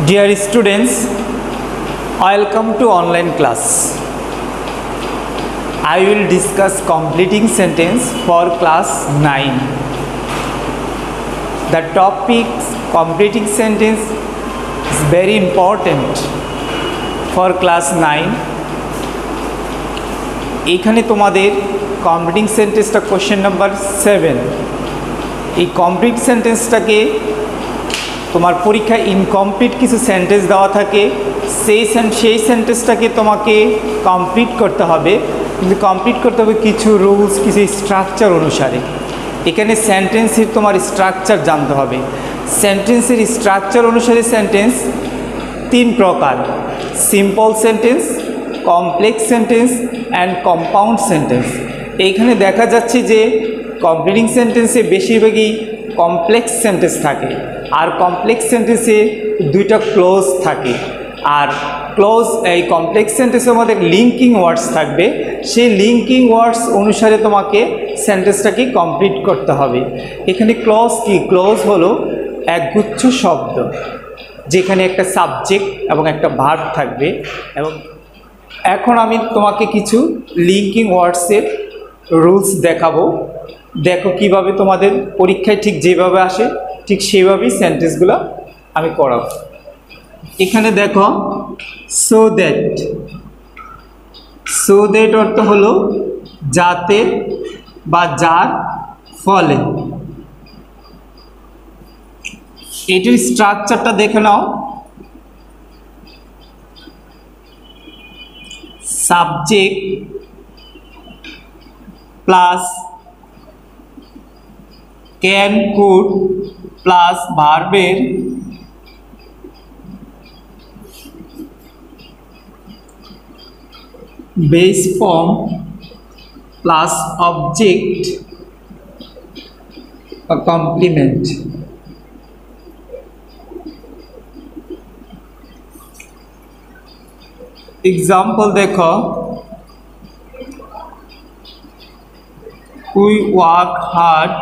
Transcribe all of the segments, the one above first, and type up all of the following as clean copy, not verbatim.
Dear students, welcome to online class. I will discuss completing sentence for class 9. The topic completing sentence is very important for class 9. এখানে তোমাদের completing সেন্টেন্সটা question number 7। এই complete সেন্টেন্সটাকে তোমার পরীক্ষায় incomplete কিছু sentence দেওয়া থাকে, সেই সেন্টেন্সটাকে তোমাকে কমপ্লিট করতে হবে, কিন্তু কমপ্লিট করতে হবে কিছু রুলস, কিছু স্ট্রাকচার অনুসারে। এখানে সেন্টেন্সের তোমার স্ট্রাকচার জানতে হবে। সেন্টেন্সের স্ট্রাকচার অনুসারে সেন্টেন্স 3 প্রকার: simple sentence, complex sentence and compound sentence. এইখানে দেখা যাচ্ছে যে কমপ্লিটিং সেন্টেন্সে বেশিরভাগই কমপ্লেক্স সেন্টেন্স থাকে, আর কমপ্লেক্স সেন্টেন্সে 2টা ক্লোজ থাকে। আর এই কমপ্লেক্স সেন্টেন্সের মধ্যে লিঙ্কিং ওয়ার্ডস থাকবে, সেই লিঙ্কিং ওয়ার্ডস অনুসারে তোমাকে সেন্টেন্সটাকে কমপ্লিট করতে হবে। এখানে ক্লজ কি? ক্লজ হলো একগুচ্ছ শব্দ যেখানে একটা সাবজেক্ট এবং একটা ভার্ব থাকবে। এবং এখন আমি তোমাকে কিছু লিঙ্কিং ওয়ার্ডসের রুলস দেখাবো। দেখো কিভাবে তোমাদের পরীক্ষায় ঠিক যেভাবে আসে ঠিক সেইভাবেই সেন্টেন্সগুলো আমি করাবো। এখানে দেখো সো দ্যাট অর্থ হলো যাতে বা যার ফলে। এটির স্ট্রাকচারটা দেখে নাও। Subject plus can could plus ভার্বের বেস ফর্ম প্লাস অবজেক্ট বা কমপ্লিমেন্ট। এক্সাম্পল দেখো, we work hard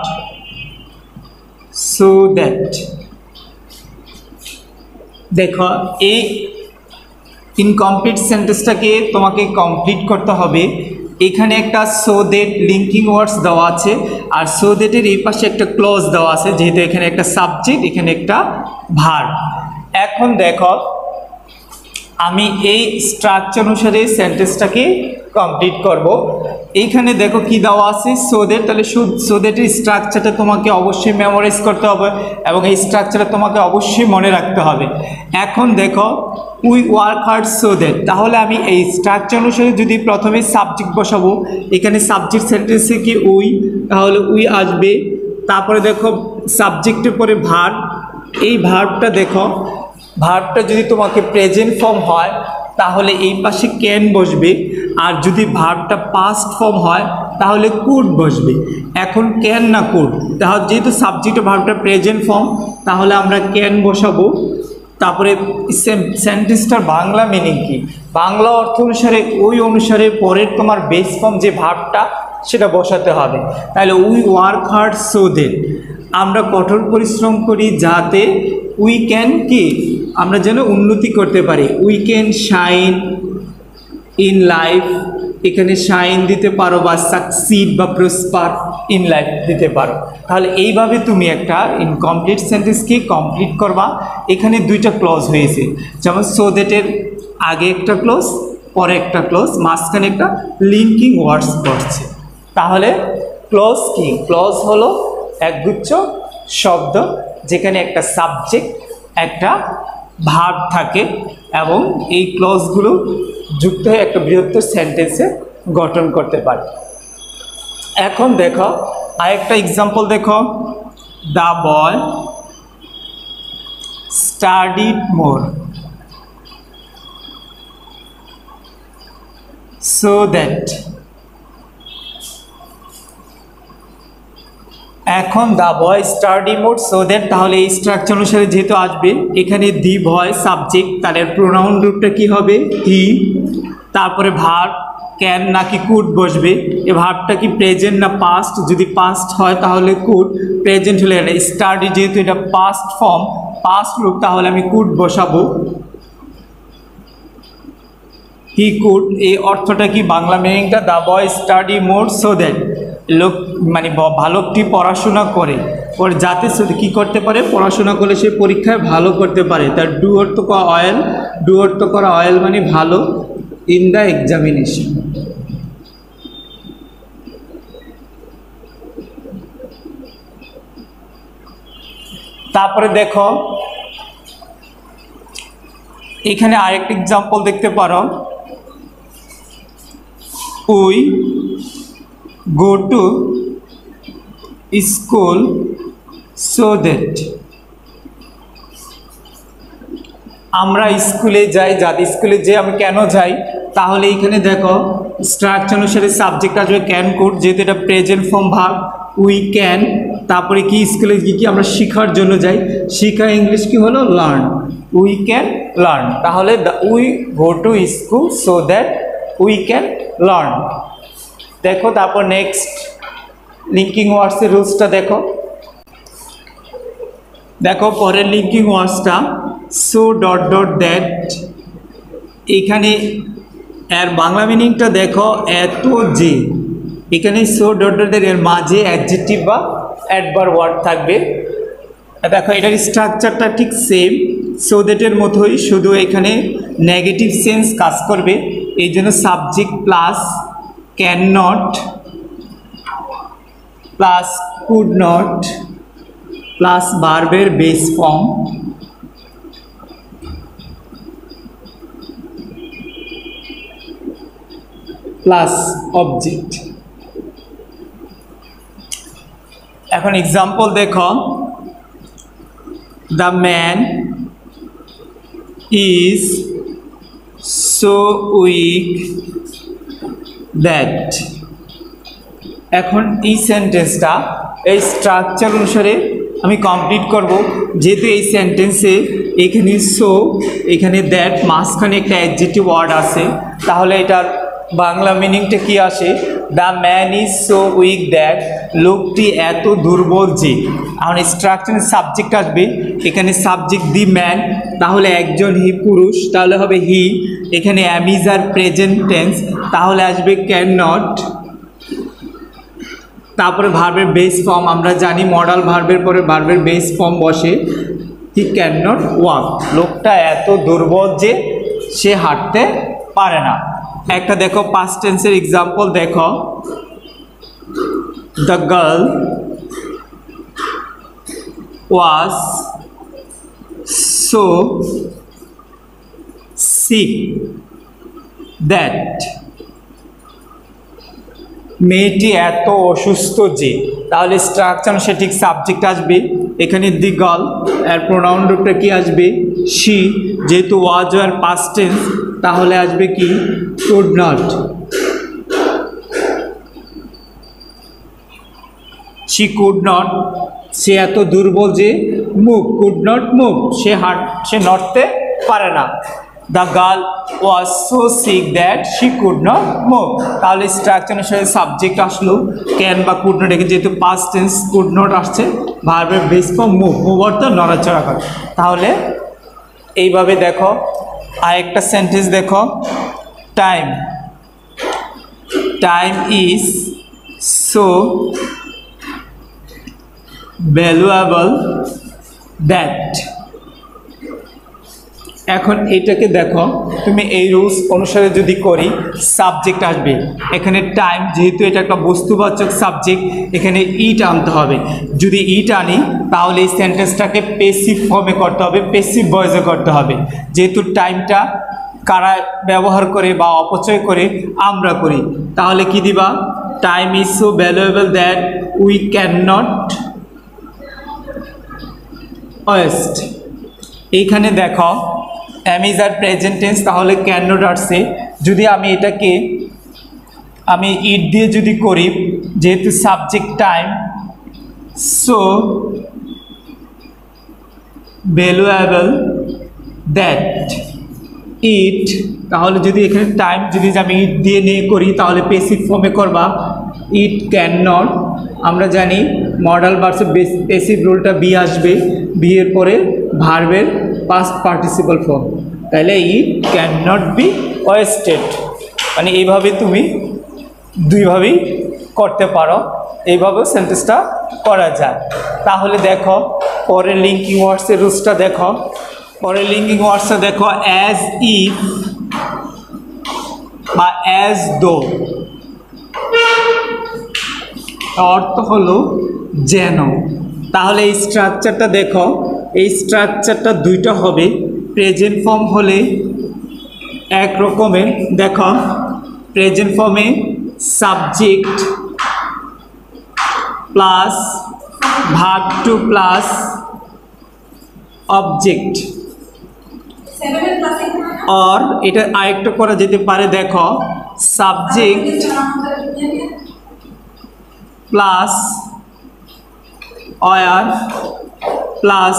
so that। দেখো এই ইনকমপ্লিট সেন্টেন্সটাকে তোমাকে কমপ্লিট করতে হবে। এখানে একটা সো দ্যাট লিঙ্কিং ওয়ার্ডস দেওয়া আছে, আর সো দ্যাটের এই পাশে একটা ক্লোজ দেওয়া আছে, যেহেতু এখানে একটা সাবজেক্ট, এখানে একটা ভার্ব। এখন দেখো আমি এই স্ট্রাকচার অনুসারে সেন্টেন্সটাকে কমপ্লিট করব। এইখানে দেখো কি দেওয়া আছে, সো দ্যাট। তাহলে সো দ্যাটের স্ট্রাকচারটা তোমাকে অবশ্যই মেমোরাইজ করতে হবে এবং এই স্ট্রাকচারটা তোমাকে অবশ্যই মনে রাখতে হবে। এখন দেখো we work hard so that. তাহলে আমি এই স্ট্রাকচার অনুসারে যদি প্রথমে সাবজেক্ট বসাবো, এখানে সাবজেক্ট সেন্টেন্সে কি উই, তাহলে উই আসবে। তারপরে দেখো সাবজেক্টের পরে ভার্ব, এই ভার্বটা দেখো, ভার্বটা যদি তোমাকে প্রেজেন্ট ফর্ম হয় তাহলে এই পাশে ক্যান বসবে, আর যদি ভার্বটা পাস্ট ফর্ম হয় তাহলে কুড বসবে। এখন ক্যান না কুড, তাহলে যেহেতু সাবজেক্ট ভার্বটা প্রেজেন্ট ফর্ম তাহলে আমরা ক্যান বসাবো। তারপরে সেন্টেন্সটার বাংলা মিনিং কি? বাংলা অর্থ অনুসারে ওই অনুসারে পরের তোমার বেস ফর্ম যে ভার্বটা সেটা বসাতে হবে। তাহলে we work hard so that, আমরা কঠোর পরিশ্রম করি যাতে উই ক্যান কি, আমরা যেন উন্নতি করতে পারি। We can shine in life, এখানে শাইন দিতে পারো, বা সাকসিড বা প্রসপার ইন লাইফ দিতে পারো। তাহলে এইভাবে তুমি একটা ইনকমপ্লিট সেন্টেন্সকে কমপ্লিট করবা। এখানে 2টা ক্লজ হয়েছে, যেমন সো দ্যাটের আগে একটা ক্লজ, পরে একটা ক্লজ, মাঝখানে একটা লিঙ্কিং ওয়ার্ডস বসছে। তাহলে ক্লজ কি? ক্লজ হলো একগুচ্ছ শব্দ যেখানে একটা সাবজেক্ট, একটা ভার্ব থাকে এবং এই ক্লজগুলো যুক্ত হয়ে একটা বৃহত্তর সেন্টেন্সে গঠন করতে পারে। এখন দেখো আরেকটা এক্সাম্পল দেখো, the boy studied more so that. এখন the boy study more so that, তাহলে এই স্ট্রাকচার অনুসারে যেহেতু আসবে, এখানে দি বয় সাবজেক্ট, তাহলে প্রোনাউন রূপটা কি হবে? হি, তারপরে ভার্ব ক্যান নাকি কুড বসবে। এই ভার্বটা কি প্রেজেন্ট না পাস্ট? যদি পাস্ট হয় তাহলে কুড, প্রেজেন্ট হলে স্টাডি, যেহেতু এটা পাস্ট ফর্ম, পাস্ট রূপ, তাহলে আমি কুড বসাবো। হি কুড, এই অর্থটা কি বাংলা মিনিংটা? The boy study more so that, লোক মানে ভালোটি পড়াশোনা করে ওর যাতে কি করতে পারে, পড়াশোনা করলে সে পরীক্ষায় ভালো করতে পারে। তার ডু অর্থ করা অয়েল, ডু অর্থ করা অয়েল মানে ভালো, ইন দ্য এক্সামিনেশন। তারপরে দেখো এখানে আরেকটা এক্সাম্পল দেখতে পারো, we go to school so that, আমরা স্কুলে যাই, যাতে স্কুলে যে আমি কেন যাই, তাহলে এইখানে দেখো স্ট্রাকচার অনুসারে সাবজেক্ট আসবে ক্যান কুড, যেহেতু এটা present form verb, we can, তারপরে কি স্কুলে কি আমরা শেখার জন্য যাই, শিখা ইংলিশ কি হলো লার্ন, উই ক্যান লার্ন, তাহলে we go to school so that we can learn. দেখো তারপর নেক্সট লিঙ্কিং ওয়ার্ডসের রুলসটা দেখো, দেখো পরের লিঙ্কিং ওয়ার্ডসটা সো ডট ডট দ্যাট, এখানে এর বাংলা মিনিংটা দেখো এত যে, এখানে সো ডট ডট দ্যাট এর মাঝে অ্যাডজেক্টিভ বা অ্যাডভার্ব ওয়ার্ড থাকবে। দেখো এটার স্ট্রাকচারটা ঠিক সেম সো দ্যাটের মতোই, শুধু এখানে নেগেটিভ সেন্স কাজ করবে, এই জন্য subject plus can not plus could not plus ভার্বের বেস ফর্ম প্লাস অবজেক্ট। এখন এক্সাম্পল দেখো, the man is so weak that. এখন এই সেন্টেন্সটা এই স্ট্রাকচার অনুসারে আমি কমপ্লিট করব, যেহেতু এই সেন্টেন্সে এখানে সো, এখানে দ্যাট, মাঝখানে একটা অ্যাডজেক্টিভ ওয়ার্ড আছে, তাহলে এটার বাংলা মিনিংটা কি আসে? The man is so weak that, লোকটি এত দুর্বল যে। এখন স্ট্রাকচারের সাবজেক্ট আসবে, এখানে সাবজেক্ট দি ম্যান, তাহলে একজন হি পুরুষ, তাহলে হবে হি, এখানে am is are present tense, তাহলে আসবে ক্যান নট, তারপরে ভার্বের বেস ফর্ম, আমরা জানি মডাল ভার্বের পরে ভার্বের বেস ফর্ম বসে, হি ক্যান নট ওয়াক, লোকটা এত দুর্বল যে সে হাঁটতে পারে না। একটা দেখো পাস্ট টেন্সের এক্সাম্পল দেখো, the girl was so sick that, মেয়েটি এত অসুস্থ যে, তাহলে স্ট্রাকচার সে ঠিক সাবজেক্ট আসবে, এখানে দি গার্ল, এর প্রোনাউন রূপটা কি আসবে? শি, যেহেতু ওয়াজ আর পাস্ট টেন্স, তাহলে আসবে কি? Could not, she could not, সে এত দুর্বল যে মুভ, কুড নট মুভ, সে নড়তে পারে না। The girl was so sick that she could not move, তাহলে স্ট্রাকচার অনুসারে সাবজেক্ট আসলো ক্যান বা কুড নট, যেহেতু পাস্ট টেন্স কুড নট আসছে, ভার্বের বেস ফর্ম মুভ, মুভ অর্থ নড়াচড়া করে। তাহলে এইভাবে দেখো আরেকটা সেন্টেন্স দেখো, time, time is so valuable that. এখন এইটাকে দেখো, তুমি এই রুলস অনুসারে যদি করি, সাবজেক্ট আসবে এখানে টাইম, যেহেতু এটা একটা বস্তুবাচক সাবজেক্ট, এখানে ইট আনতে হবে। যদি ইট আনি তাহলে এই সেন্টেন্সটাকে পেসিভ ফর্মে করতে হবে, পেসিভ ভয়েসে করতে হবে, যেহেতু টাইমটা কারা ব্যবহার করে বা অপচয় করে? আমরা করি। তাহলে কি দিবা? Time is so valuable that we can not waste. এইখানে দেখো am is are present tense, তাহলে ক্যান নট আসছে। যদি আমি এটাকে ইট দিয়ে যদি করি, যেহেতু subject time, so valuable that it তাহলে যদি এখানে টাইম যদি আমি ইট দিয়ে নিয়ে করি তাহলে পেসিভ ফর্মে করবা, ইট ক্যান নট। আমরা জানি মডাল ভার্সে পেসিভ রুলটা বি আসবে, বি এর পরে ভার্বের পাস্ট পার্টিসিপল ফর্ম, তাহলে it can not be wasted. মানে এইভাবে তুমি দুইভাবেই করতে পারো, এইভাবেও সেন্টেন্সটা করা যায়। তাহলে দেখো পরের লিঙ্কিং ওয়ার্ডসের রুলসটা দেখো, পরের লিঙ্কিং ওয়ার্ডসটা দেখো, অ্যাজ ইফ বা অ্যাজ দো, অর্থ হলো যেন। তাহলে এই স্ট্রাকচারটা দেখো, এই স্ট্রাকচারটা দুইটা হবে। প্রেজেন্ট ফর্ম হলে এক রকমের, দেখো প্রেজেন্ট ফর্মে subject plus verb two plus object, আর এটা আরেকটা করা যেতে পারে, দেখো subject plus were plus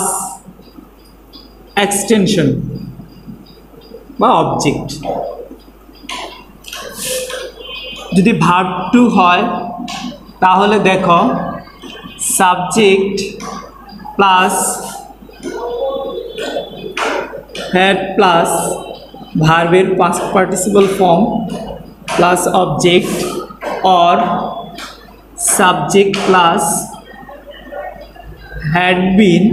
extension বা অবজেক্ট। যদি ভার্ব টু হয় তাহলে দেখো সাবজেক্ট প্লাস হেড প্লাস ভার্বের past participle form plus object, और subject plus had been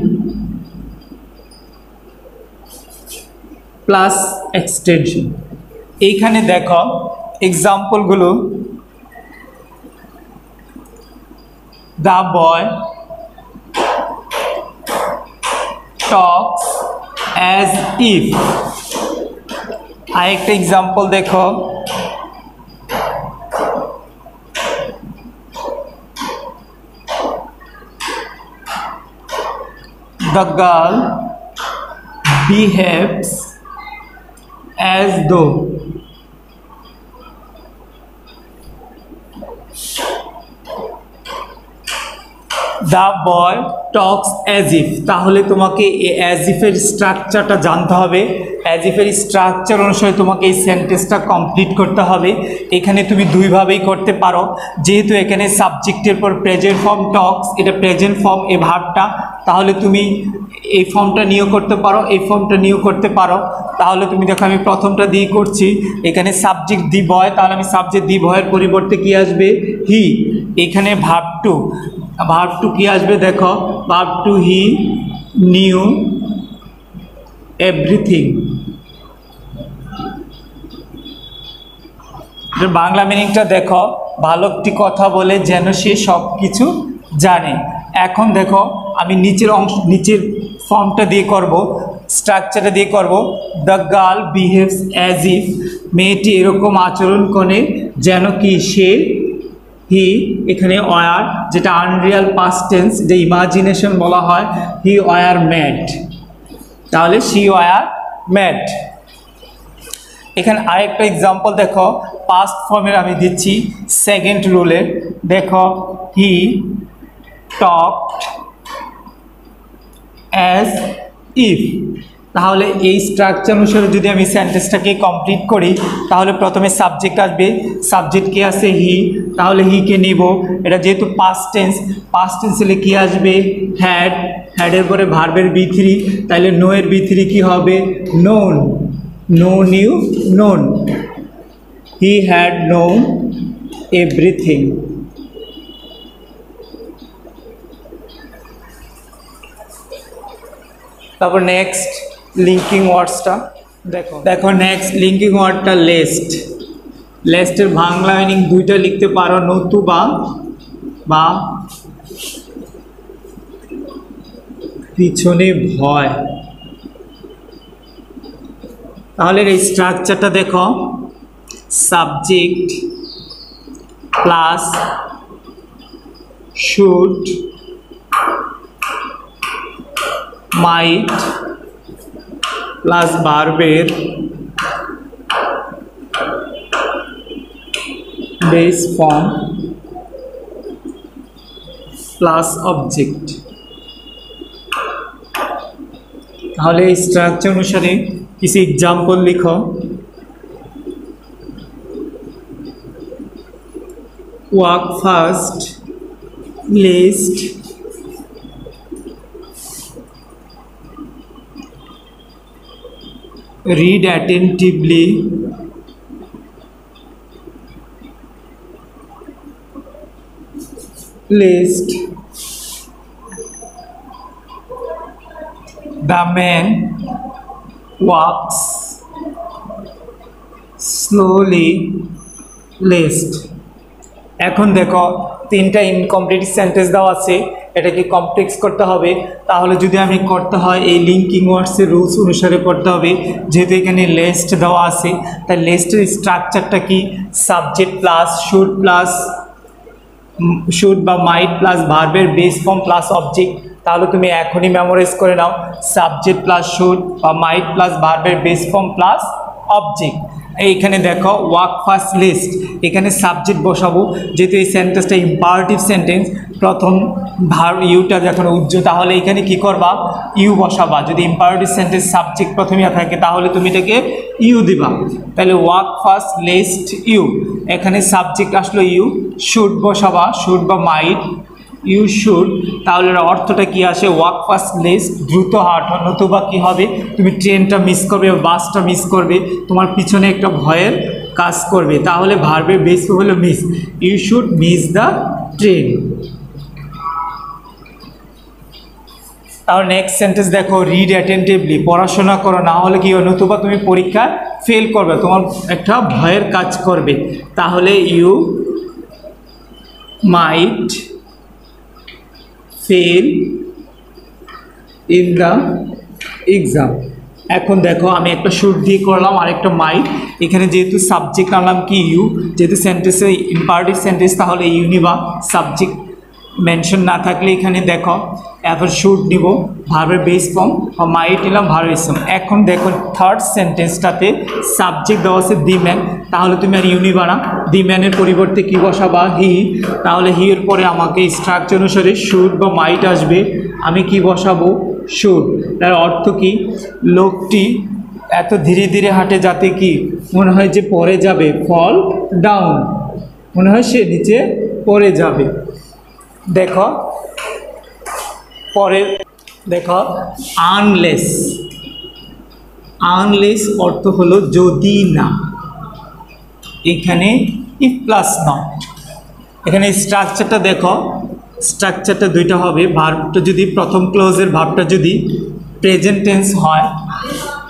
plus extension. এইখানে দেখো এক্সাম্পলগুলো, the boy talks as if. আরেকটা এক্সাম্পল দেখো, the girl behaves as though। The boy talks as if, তাহলে তোমাকে এই অ্যাজ ইফের স্ট্রাকচারটা জানতে হবে। অ্যাজ ইফের স্ট্রাকচার অনুসারে তোমাকে এই সেন্টেন্সটা কমপ্লিট করতে হবে। এখানে তুমি দুইভাবেই করতে পারো, যেহেতু এখানে সাবজেক্টের পর প্রেজেন্ট ফর্ম টক্স, এটা প্রেজেন্ট ফর্ম এই ভার্বটা, তাহলে তুমি এই ফর্মটা নিয়েও করতে পারো, এই ফর্মটা নিয়েও করতে পারো। তাহলে তুমি দেখো আমি প্রথমটা দিয়ে করছি, এখানে সাবজেক্ট দি বয়, তাহলে আমি সাবজেক্ট দি বয়ের পরিবর্তে কি আসবে, হি। এখানে ভার্ব টু, ভার্ব টু কি আসবে, দেখো verb two he knew everything. Bangla মিনিংটা দেখো, ভালো একটি কথা বলে যেন সে সব কিছু জানে। এখন দেখো আমি নিচের অংশ, নিচের ফর্মটা দিয়ে করব, স্ট্রাকচারটা দিয়ে করব, the girl behaves as if, মেয়েটি এরকম আচরণ করে যেন কি সে, হি এখানে ওয়ার, যেটা আনরিয়াল পাস্ট টেন্স, যে ইমাজিনেশন বলা হয়, হি ওয়ার ম্যাড, তাহলে শি ওয়ার ম্যাড। এখানে আরেকটা এক্সাম্পল দেখো, পাস্ট ফর্মের আমি দিচ্ছি সেকেন্ড রুলে, দেখো হি টকড অ্যাজ ইফ। তাহলে এই স্ট্রাকচার অনুসারে যদি আমি সেন্টেন্সটাকে কমপ্লিট করি, তাহলে প্রথমে সাবজেক্ট আসবে, সাবজেক্ট কি আছে, হি, তাহলে হিকে নিব। এটা যেহেতু পাস্ট টেন্স, পাস্ট টেন্স হলে কি আসবে, হ্যাড, হ্যাডের পরে ভার্বের বি থ্রি, তাহলে নো এর বি থ্রি কি হবে, known, know new known, he had known everything. তারপর নেক্সট লিঙ্কিং ওয়ার্ডসটা দেখো, দেখো নেক্সট লিঙ্কিং ওয়ার্ডটা লেস্ট। লেস্টের বাংলা মিনিং দুইটা লিখতে পারো, নতুবা বা পিছনে ভয়। তাহলে এই স্ট্রাকচারটা দেখো, subject plus should might plus ভার্বের বেস ফর্ম প্লাস অবজেক্ট। তাহলে এই স্ট্রাকচার অনুসারে কিছু এক্সাম্পল লিখো। Work fast, list, read attentively, list, the man walks slowly, list। এখন দেখো তিনটা ইনকমপ্লিট সেন্টেন্স দেওয়া আছে, এটাকে কমপ্লেক্স করতে হবে। তাহলে যদি আমি করতে হয় এই লিঙ্কিং ওয়ার্ডসের রুলস অনুসারে করতে হবে। যেহেতু এখানে লিস্ট দেওয়া আছে, তাই লিস্টের স্ট্রাকচারটা কি? সাবজেক্ট প্লাস শুড বা মাইট প্লাস ভার্বের বেস ফর্ম প্লাস অবজেক্ট। তাহলে তুমি এখনই মেমোরাইজ করে নাও, সাবজেক্ট প্লাস শুড বা মাইট প্লাস ভার্বের বেস ফর্ম প্লাস অবজেক্ট। এইখানে দেখো ওয়ার্ক ফার্স্ট লিস্ট, এখানে সাবজেক্ট বসাবো। যেহেতু এই সেন্টেন্সটা ইম্পারেটিভ সেন্টেন্স, প্রথম ভার্ব ইউটা যখন উজ্জ্ব, তাহলে এখানে কি করবা? ইউ বসাবা। যদি ইম্পারেটিভ সেন্টেন্স সাবজেক্ট প্রথমে থাকে তাহলে তুমি এটাকে ইউ দিবা। তাহলে ওয়ার্ক ফার্স্ট লিস্ট ইউ, এখানে সাবজেক্ট আসলো ইউ, শুড বসাবা, শুড বা মাইট, ইউ শুড। তাহলে অর্থটা কি আসে? ওয়ার্ক ফার্স্ট লিস্ট, দ্রুত হাঁটো, নতুবা কি হবে? তুমি ট্রেনটা মিস করবে, বাসটা মিস করবে, তোমার পিছনে একটা ভয়ের কাজ করবে। তাহলে ভার্বের বেস হলো miss, you should miss the train. তাহলে নেক্সট সেন্টেন্স দেখো, রিড অ্যাটেন্টিভলি, পড়াশোনা করো, না হলে কি হয়? নতুবা তুমি পরীক্ষা ফেল করবে, তোমার একটা ভয়ের কাজ করবে। তাহলে you might fail in the exam. এখন দেখো আমি একটা শুড দিয়ে করলাম আর একটা মাইট। এখানে যেহেতু সাবজেক্ট আনলাম কি ইউ, যেহেতু সেন্টেন্সে ইম্পারেটিভ সেন্টেন্স তাহলে ইউ নিবা, সাবজেক্ট মেনশন না থাকলে এখানে দেখো এবার শুড নিব, ভার্বের বেস ফর্ম, মাইট নিলাম ভার্বের ফর্ম। এখন দেখো থার্ড সেন্টেন্সটাতে সাবজেক্ট দেওয়া আছে দি ম্যান, তাহলে তুমি আর ইউ নিবা না, দি ম্যানের পরিবর্তে কি বসাবা? হি। তাহলে হি এর পরে আমাকে স্ট্রাকচার অনুসারে শুড বা মাইট আসবে, আমি কি বসাবো? শুড। তার অর্থ কি? লোকটি এত ধীরে ধীরে হাঁটে যাতে কি মনে হয় যে পড়ে যাবে, ফল ডাউন, মনে হয় সে নিচে পড়ে যাবে। দেখো পরে দেখো আনলেস, আনলেস অর্থ হলো যদি না, এখানে ইফ প্লাস নট। এখানে স্ট্রাকচারটা দেখো, স্ট্রাকচারটা দুইটা হবে। ভার্বটা যদি প্রথম ক্লোজের ভার্বটা যদি প্রেজেন্ট টেন্স হয়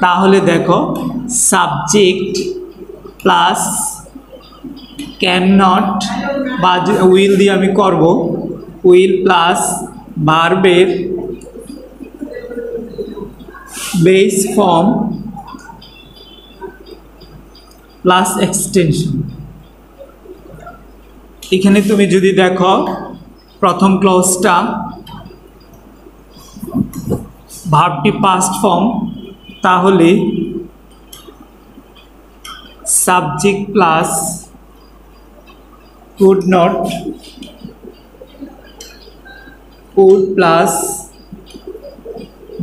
তাহলে দেখো সাবজেক্ট প্লাস ক্যান নট বা উইল দিয়ে আমি করব, উইল প্লাস ভার্বের বেস ফর্ম প্লাস এক্সটেনশন। এখানে তুমি যদি দেখো প্রথম ক্লজটা ভার্বটি পাস্ট ফর্ম, তাহলে subject plus could not, could plus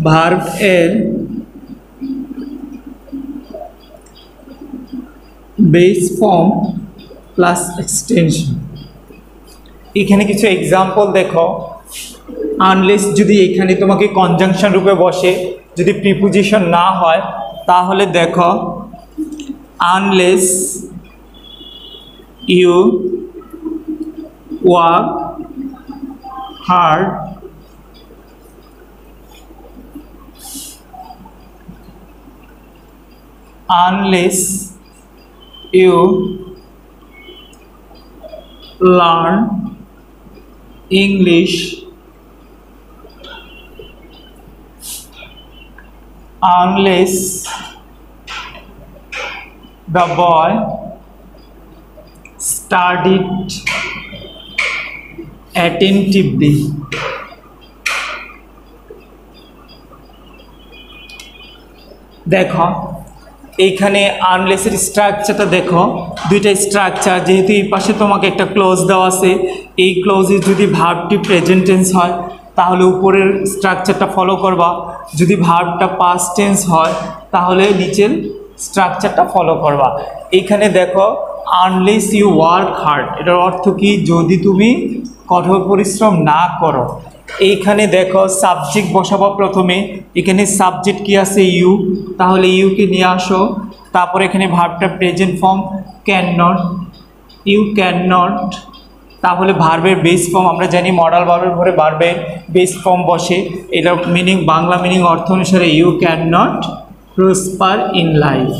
verb এর বেস ফর্ম প্লাস এক্সটেনশন। এখানে কিছু এক্সাম্পল দেখো। আনলেস যদি এখানে তোমাকে কনজাংশন রূপে বসে, যদি প্রিপোজিশন না হয় তাহলে দেখো unless you work hard, unless you learn English, unless the boy studied attentively। দেখো এইখানে আনলেসের স্ট্রাকচারটা দেখো, দুইটা স্ট্রাকচার। যেহেতু এই পাশে তোমাকে একটা ক্লোজ দেওয়া আছে, এই ক্লোজে যদি ভার্বটি প্রেজেন্ট টেন্স হয় তাহলে উপরের স্ট্রাকচারটা ফলো করবা, যদি ভার্বটা পাস্ট টেন্স হয় তাহলে নিচের স্ট্রাকচারটা ফলো করবা। এইখানে দেখো আনলেস ইউ ওয়ার্ক হার্ড, এটার অর্থ কি? যদি তুমি কঠোর পরিশ্রম না করো। এইখানে দেখো সাবজেক্ট বসাবো প্রথমে, এখানে সাবজেক্ট কি আছে? ইউ, তাহলে ইউকে নিয়ে আসো। তারপর এখানে ভার্বটা present form can not, you can not. তাহলে ভার্বের বেস ফর্ম আমরা জানি মডাল ভার্বের পরে ভার্বের বেস ফর্ম বসে। এটার মিনিং, বাংলা মিনিং অর্থ অনুসারে you can not prosper in life.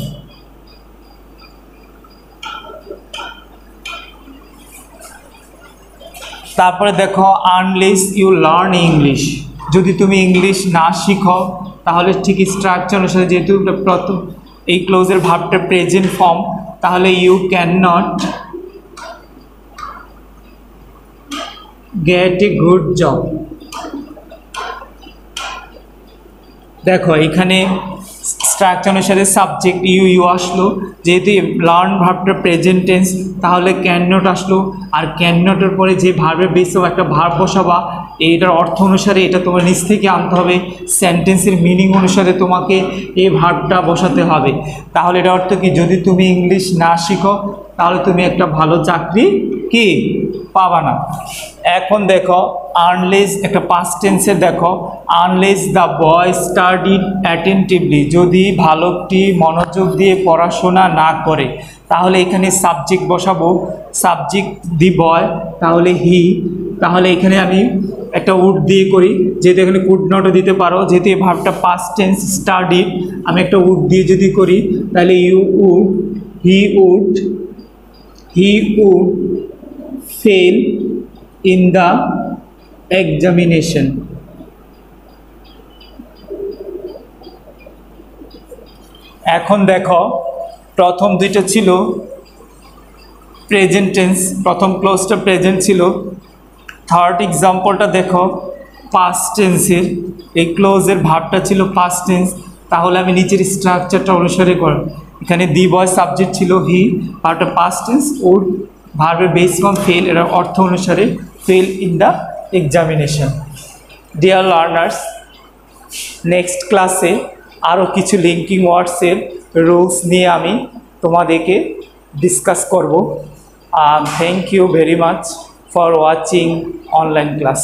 তারপরে দেখো আনলেস ইউ লার্ন ইংলিশ, যদি তুমি ইংলিশ না শিখো তাহলে ঠিক স্ট্রাকচার অনুসারে, যেহেতু প্রথম এই ক্লোজের ভার্বটা প্রেজেন্ট ফর্ম, তাহলে you can not get a good job. দেখো এখানে স্ট্রাকচার অনুসারে সাবজেক্ট ইউ ইউ আসলো, যেহেতু লার্ন ভার্বটা প্রেজেন্ট টেন্স তাহলে ক্যান নট আসলো, আর ক্যান নটের পরে যে ভার্বের বেসে একটা ভার্ব বসাবা, এইটার অর্থ অনুসারে এটা তোমার নিজ থেকে আনতে হবে, সেন্টেন্সের মিনিং অনুসারে তোমাকে এই ভার্বটা বসাতে হবে। তাহলে এটা অর্থ কি? যদি তুমি ইংলিশ না শিখো তাহলে তুমি একটা ভালো চাকরি কি পাবা না। এখন দেখো আনলেস একটা পাস্ট টেন্সের, দেখো unless the boy studied attentively, যদি ভালোটি মনোযোগ দিয়ে পড়াশোনা না করে, তাহলে এখানে সাবজেক্ট বসাবো, সাবজেক্ট দি বয়, তাহলে হি। তাহলে এখানে আমি একটা উড দিয়ে করি, যেহেতু এখানে কুড নটও দিতে পারো, যেহেতু এই ভার্বটা পাস্ট টেন্স স্টাডিড, আমি একটা উড দিয়ে যদি করি তাহলে you would, he would fail in the examination. এখন দেখো প্রথম দুইটা ছিল প্রেজেন্ট টেন্স, প্রথম ক্লোজটা প্রেজেন্ট ছিল। থার্ড এক্সাম্পলটা দেখো পাস্ট টেন্সের, এই ক্লোজের ভার্বটা ছিল পাস্ট টেন্স, তাহলে আমি নিচের স্ট্রাকচারটা অনুসারে করব। এখানে দি বয় সাবজেক্ট ছিল হি, ভার্বটা পাস্ট টেন্স, উড ভার্বের বেস ফর্ম ফেল, এর অর্থ অনুসারে fail in the examination. Dear learners, next ক্লাসে আরও কিছু লিঙ্কিং ওয়ার্ডসের রুলস নিয়ে আমি তোমাদেরকে ডিসকাস করব। Thank you very much for watching online class.